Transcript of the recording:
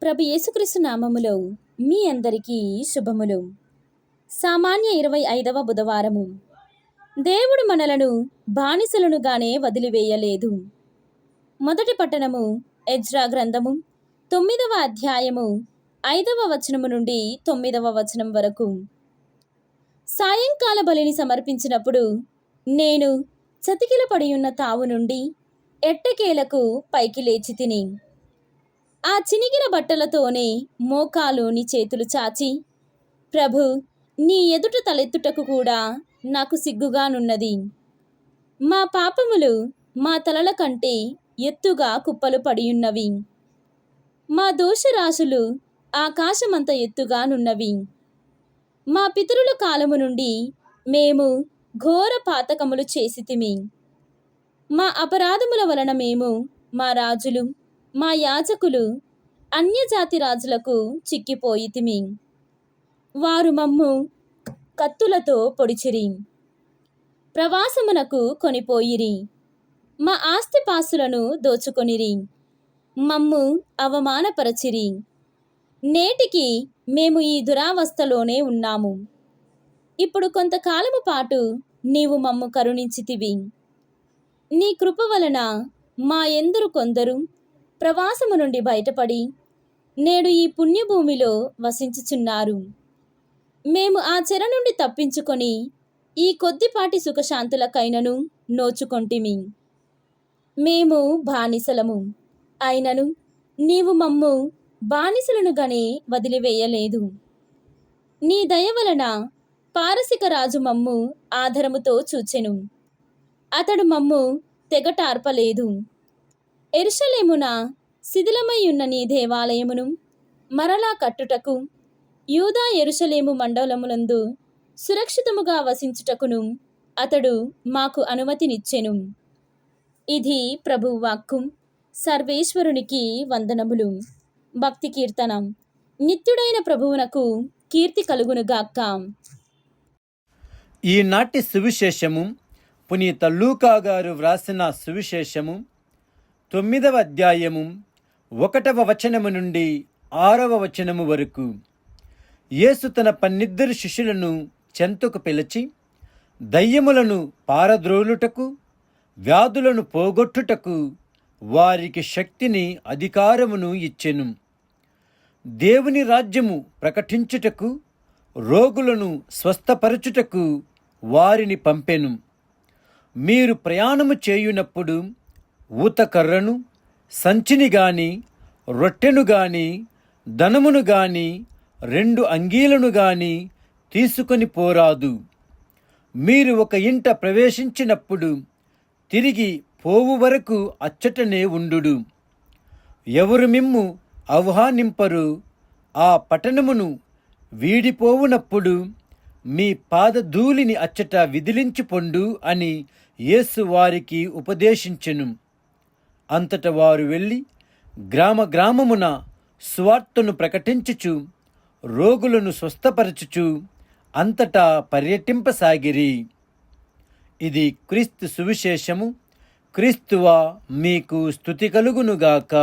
ప్రభు యేసుక్రీస్తు నామములో మీ అందరికీ శుభములు. సామాన్య 25వ బుధవారము. దేవుడు మనలను బానిసలనుగానే వదిలివేయలేదు. మొదటి పట్టణము ఎజ్రా గ్రంథము 9వ అధ్యాయము 5వ వచనము నుండి 9వ వచనం వరకు. సాయంకాల బలిని సమర్పించినప్పుడు నేను చతికిల పడియున్న తావు నుండి ఎట్టకేలకు పైకి లేచి తిని, ఆ చినిగిన బట్టలతోనే మోకాలుని చేతులు చాచి, ప్రభు, నీ ఎదుట తలెత్తుటకు కూడా నాకు సిగ్గుగానున్నది. మా పాపములు మా తలల కంటే ఎత్తుగా కుప్పలు పడియున్నవి. మా దోషరాశులు ఆకాశమంత ఎత్తుగానున్నవి. మా పితరుల కాలము నుండి మేము ఘోర పాతకములు చేసితిమి. మా అపరాధముల వలన మేము, మా రాజులు, మా యాజకులు అన్యజాతి రాజులకు చిక్కిపోయితిమి. వారు మమ్ము కత్తులతో పొడిచిరి, ప్రవాసమునకు కొనిపోయిరి. మా ఆస్తిపాస్తులను దోచుకొనిరి, మమ్ము అవమానపరచిరి. నేటికి మేము ఈ దురావస్థలోనే ఉన్నాము. ఇప్పుడు కొంతకాలము పాటు నీవు మమ్ము కరుణించితివి. నీ కృప వలన మా ఎందరు కొందరు ప్రవాసము నుండి బయటపడి నేడు ఈ పుణ్యభూమిలో వసించుచున్నారు. మేము ఆ చెర నుండి తప్పించుకొని ఈ కొద్దిపాటి సుఖశాంతులకైనను నోచుకొంటిమి. మేము బానిసలము అయినను నీవు మమ్ము బానిసలనుగానే వదిలివేయలేదు. నీ దయ వలన పారసిక రాజు మమ్ము ఆదరముతో చూచెను. అతడు మమ్ము తెగటార్పలేదు. యెరూషలేమున శిథిలమై ఉన్న నీ దేవాలయమును మరలా కట్టుటకు, యూదా యెరూషలేము మండలములందు సురక్షితముగా వసించుటకును అతడు మాకు అనుమతినిచ్చెను. ఇది ప్రభువు వాక్కు. సర్వేశ్వరునికి వందనములు. భక్తి కీర్తనం. నిత్యుడైన ప్రభువునకు కీర్తి కలుగునుగాక. ఈనాటి సువిశేషము పునీత లూకా గారు వ్రాసిన సువిశేషము 9వ అధ్యాయము 1వ వచనము నుండి 6వ వచనము వరకు. యేసు తన 12 శిష్యులను చెంతకు పిలిచి, దయ్యములను పారద్రోలుటకు, వ్యాధులను పోగొట్టుటకు వారికి శక్తిని, అధికారమును ఇచ్చెను. దేవుని రాజ్యము ప్రకటించుటకు, రోగులను స్వస్థపరచుటకు వారిని పంపెను. మీరు ప్రయాణము చేయునప్పుడు ఊతకర్రను, సంచిని గాని, రొట్టెను గాని, ధనమును గాని, 2 అంగీలను గాని తీసుకొని పోరాదు. మీరు ఒక ఇంట ప్రవేశించినప్పుడు తిరిగి పోవు వరకు అచ్చటనే ఉండుడు. ఎవరు మిమ్ము ఆహ్వానింపరు ఆ పట్టణమును వీడిపోవునప్పుడు మీ పాదధూళిని అచ్చట విదిలించి పొండు అని యేసు వారికి ఉపదేశించెను. అంతట వారు వెళ్ళి గ్రామ గ్రామమున సువార్తను ప్రకటించుచు, రోగులను స్వస్థపరచుచు అంతటా పర్యటింపసాగిరి. ఇది క్రీస్తు సువిశేషము. క్రీస్తువా, మీకు స్తుతి కలుగునుగాక.